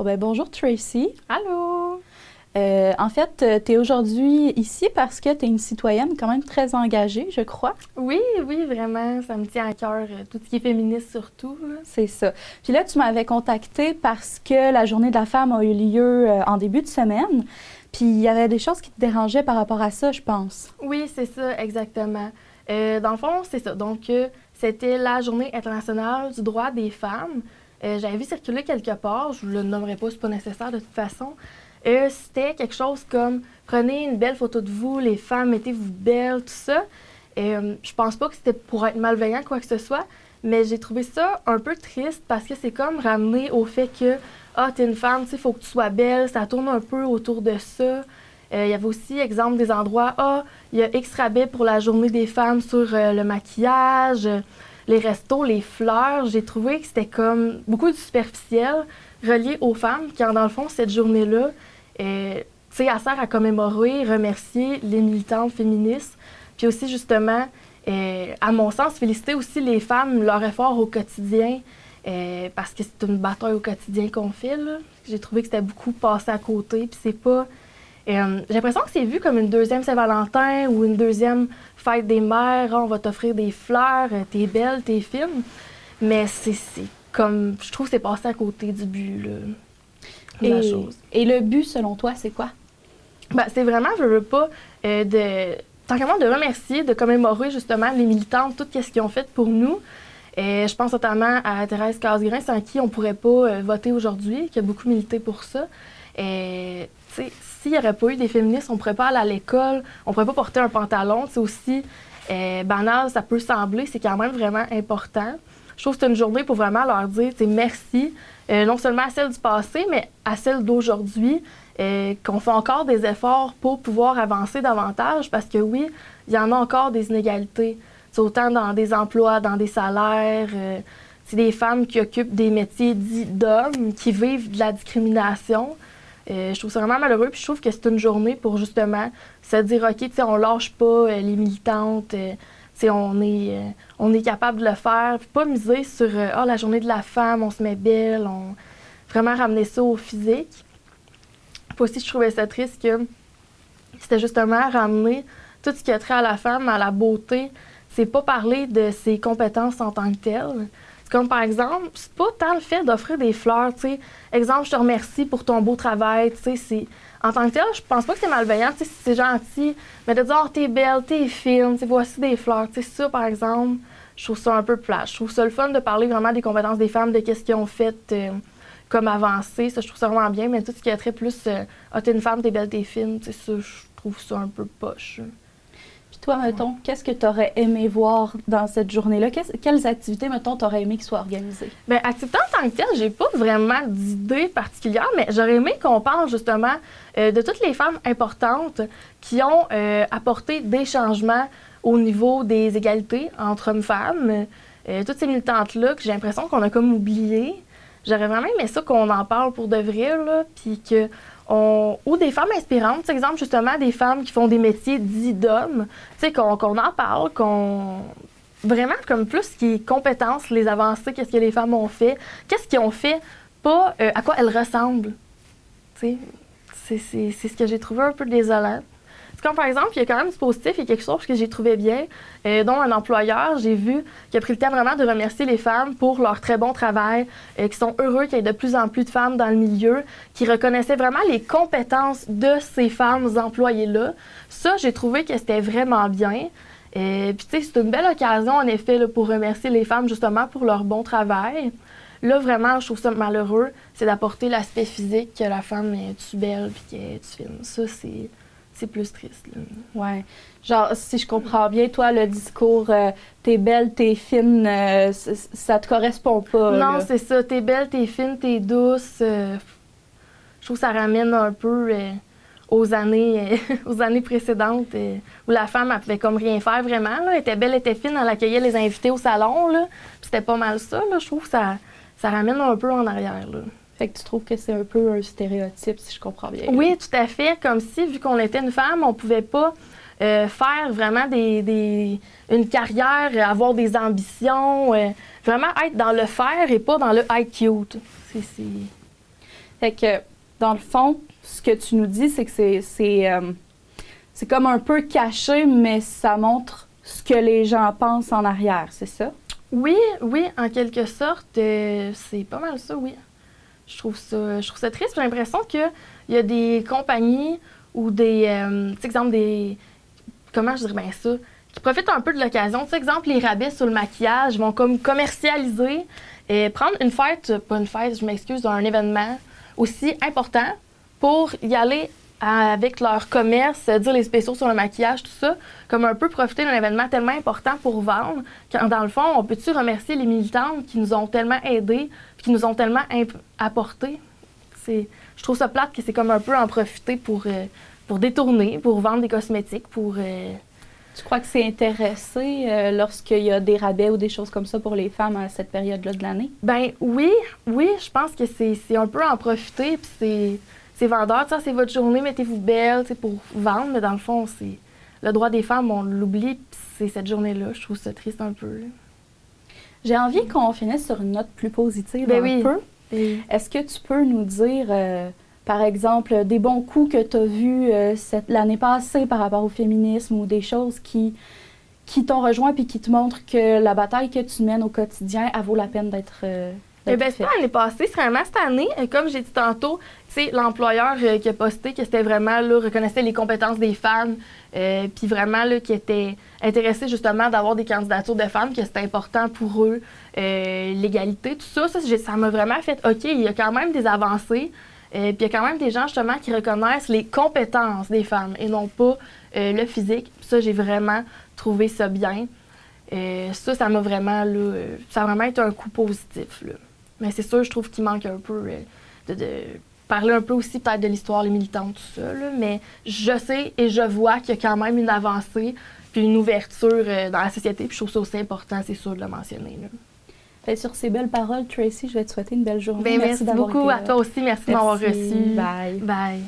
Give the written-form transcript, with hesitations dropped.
Bon, ben, bonjour Tracy. Allô? En fait, tu es aujourd'hui ici parce que tu es une citoyenne quand même très engagée, je crois. Oui, vraiment, ça me tient à cœur, tout ce qui est féministe surtout. Là. C'est ça. Puis là, tu m'avais contactée parce que la Journée de la femme a eu lieu en début de semaine. Puis il y avait des choses qui te dérangeaient par rapport à ça, je pense. Oui, c'est ça, exactement. Dans le fond, c'est ça. Donc, c'était la Journée internationale du droit des femmes. J'avais vu circuler quelque part, je ne le nommerai pas, c'est pas nécessaire de toute façon. C'était quelque chose comme prenez une belle photo de vous, les femmes, mettez-vous belles, tout ça. Je pense pas que c'était pour être malveillant, quoi que ce soit, mais j'ai trouvé ça un peu triste parce que c'est comme ramener au fait que t'es une femme, tu sais, faut que tu sois belle, ça tourne un peu autour de ça. Il y avait aussi, exemple, des endroits, il y a X rabais pour la journée des femmes sur le maquillage, les restos, les fleurs. J'ai trouvé que c'était comme beaucoup de superficiel relié aux femmes, car dans le fond, cette journée-là, tu sais, elle sert à commémorer, remercier les militantes féministes, puis aussi, justement, à mon sens, féliciter aussi les femmes, leur effort au quotidien, parce que c'est une bataille au quotidien qu'on fait, là. J'ai trouvé que c'était beaucoup passé à côté, puis c'est pas... j'ai l'impression que c'est vu comme une deuxième Saint-Valentin ou une deuxième fête des mères. On va t'offrir des fleurs, t'es belle, t'es fine. Mais c'est comme... Je trouve que c'est passé à côté du but, là, de la chose. Et le but, selon toi, c'est quoi? Ben, c'est vraiment, je veux pas, tant qu'à moi, de remercier, de commémorer justement les militantes, tout ce qu'ils ont fait pour nous. Je pense notamment à Thérèse Casgrain, sans qui on pourrait pas voter aujourd'hui, qui a beaucoup milité pour ça. S'il n'y aurait pas eu des féministes, on ne pourrait pas aller à l'école, on ne pourrait pas porter un pantalon. C'est aussi banal, ça peut sembler, c'est quand même vraiment important. Je trouve que c'est une journée pour vraiment leur dire merci, non seulement à celle du passé, mais à celle d'aujourd'hui, qu'on fait encore des efforts pour pouvoir avancer davantage, parce que oui, il y en a encore des inégalités. C'est autant dans des emplois, dans des salaires. C'est des femmes qui occupent des métiers dits d'hommes, qui vivent de la discrimination. Je trouve ça vraiment malheureux, puis je trouve que c'est une journée pour justement se dire, OK, tu sais, on lâche pas les militantes, tu sais, on est capable de le faire, puis pas miser sur, la journée de la femme, on se met belle, vraiment ramener ça au physique. Puis aussi, je trouvais ça triste que c'était justement ramener tout ce qui a trait à la femme, à la beauté, c'est pas parler de ses compétences en tant que telles. Comme par exemple, c'est pas tant le fait d'offrir des fleurs, tu sais. Exemple, je te remercie pour ton beau travail, tu sais. En tant que tel, je pense pas que c'est malveillant, tu sais, c'est gentil. Mais de dire, t'es belle, t'es fine, tu sais, voici des fleurs, tu sais, ça, par exemple, je trouve ça un peu plat. Je trouve ça le fun de parler vraiment des compétences des femmes, de qu'est-ce qu'ils ont fait comme avancée. Ça, je trouve ça vraiment bien. Mais tout ce qui est très plus, t'es une femme, t'es belle, t'es fine, tu sais, ça, je trouve ça un peu poche. Toi, mettons, qu'est-ce que tu aurais aimé voir dans cette journée-là? Quelles activités, mettons, tu aurais aimé qu'elles soient organisées? Bien, activité en tant que telle, j'ai pas vraiment d'idée particulière, mais j'aurais aimé qu'on parle justement de toutes les femmes importantes qui ont apporté des changements au niveau des égalités entre hommes-femmes. Toutes ces militantes-là que j'ai l'impression qu'on a comme oubliées. J'aurais vraiment aimé ça qu'on en parle pour de vrai, là, puis que... ou des femmes inspirantes, par exemple, justement, des femmes qui font des métiers dits d'hommes, tu sais, qu'on en parle, vraiment, comme plus qui est compétences, les avancées, qu'est-ce que les femmes ont fait, qu'est-ce qu'ils ont fait, pas à quoi elles ressemblent. Tu sais, c'est ce que j'ai trouvé un peu désolant. C'est comme, par exemple, il y a quand même du positif, il y a quelque chose que j'ai trouvé bien, dont un employeur, j'ai vu, qui a pris le temps vraiment de remercier les femmes pour leur très bon travail, qui sont heureux qu'il y ait de plus en plus de femmes dans le milieu, qui reconnaissaient vraiment les compétences de ces femmes employées-là. Ça, j'ai trouvé que c'était vraiment bien. Puis, tu sais, c'est une belle occasion, en effet, là, pour remercier les femmes, justement, pour leur bon travail. Là, vraiment, je trouve ça malheureux, c'est d'apporter l'aspect physique, que la femme est-tu belle, puis qu'elle est-tu fine. Ça, c'est plus triste. Oui. Genre, si je comprends bien, toi, le discours t'es belle, t'es fine, ça te correspond pas. Non, là. c'est ça. T'es belle, t'es fine, t'es douce. Je trouve que ça ramène un peu aux années précédentes où la femme, elle pouvait comme rien faire vraiment. Là. Elle était belle, elle était fine, elle accueillait les invités au salon. Là. Puis c'était pas mal ça. Là. Je trouve que ça ramène un peu en arrière. Là. Fait que tu trouves que c'est un peu un stéréotype, si je comprends bien. Oui, tout à fait. Comme si, vu qu'on était une femme, on pouvait pas faire vraiment une carrière, avoir des ambitions, vraiment être dans le faire et pas dans le être cute. Fait que, dans le fond, ce que tu nous dis, c'est que c'est comme un peu caché, mais ça montre ce que les gens pensent en arrière, c'est ça? Oui, oui, en quelque sorte, c'est pas mal ça, oui. Je trouve ça triste. J'ai l'impression qu'il y a des compagnies ou des, exemple, comment je dirais bien ça, qui profitent un peu de l'occasion. Tu sais, exemple, les rabais sur le maquillage vont comme commercialiser et prendre une fête, pas une fête, je m'excuse, un événement aussi important pour y aller avec leur commerce, dire les spéciaux sur le maquillage, tout ça, comme un peu profiter d'un événement tellement important pour vendre, quand dans le fond, on peut-tu remercier les militantes qui nous ont tellement aidés, qui nous ont tellement apporté? Je trouve ça plate que c'est comme un peu en profiter pour détourner, pour vendre des cosmétiques, pour... Tu crois que c'est intéressé lorsqu'il y a des rabais ou des choses comme ça pour les femmes à cette période-là de l'année? Ben oui, je pense que c'est un peu en profiter, puis c'est vendeur, c'est votre journée, mettez-vous belle, pour vendre, mais dans le fond, c'est le droit des femmes, on l'oublie, puis c'est cette journée-là. Je trouve ça triste un peu. Là. J'ai envie qu'on finisse sur une note plus positive peu. Oui. Est-ce que tu peux nous dire, par exemple, des bons coups que tu as vus l'année passée par rapport au féminisme ou des choses qui t'ont rejoint puis qui te montrent que la bataille que tu mènes au quotidien, elle vaut la peine d'être c'est pas l'année passée, c'est vraiment cette année. Comme j'ai dit tantôt, l'employeur qui a posté que c'était vraiment, là, reconnaissait les compétences des femmes, puis vraiment, là, qui était intéressé justement d'avoir des candidatures de femmes, que c'était important pour eux, l'égalité, tout ça, ça m'a vraiment fait, OK, il y a quand même des avancées, puis il y a quand même des gens, justement, qui reconnaissent les compétences des femmes et non pas le physique. Ça, j'ai vraiment trouvé ça bien. Ça m'a vraiment, là, ça a vraiment été un coup positif, là. Mais c'est sûr, je trouve qu'il manque un peu de parler un peu aussi peut-être de l'histoire, les militantes, tout ça. Là. Mais je sais et je vois qu'il y a quand même une avancée puis une ouverture dans la société. Puis je trouve ça aussi important, c'est sûr, de le mentionner. Là. Sur ces belles paroles, Tracy, je vais te souhaiter une belle journée. Merci beaucoup à toi aussi. Merci de m'avoir reçu. Bye. Bye.